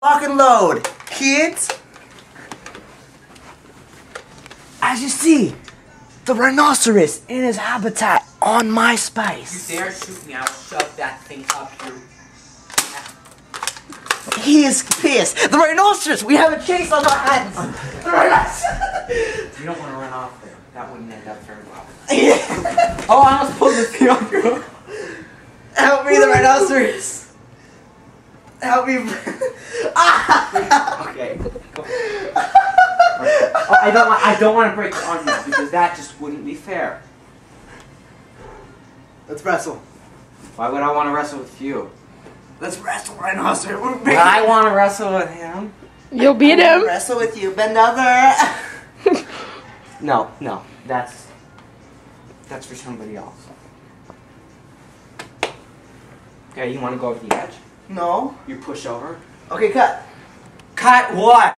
Lock and load. Kids, as you see, the rhinoceros in his habitat on my space. You dare shoot me, I'll shove that thing up your... He is pissed. The rhinoceros! We have a chase on our hands! The rhinoceros! You don't want to run off there. That wouldn't end up very well. Oh, I almost pulled the thing off your... Help me, the rhinoceros! Help me. Okay. Go. Oh, I don't want to break your arm now because that just wouldn't be fair. Let's wrestle. Why would I want to wrestle with you? Let's wrestle, rhinoceros. Well, I want to wrestle with him. You'll beat him. Wrestle with you. Bend over. No, that's for somebody else. Okay, you want to go over the edge? No. You push over. Okay, cut. Cut what?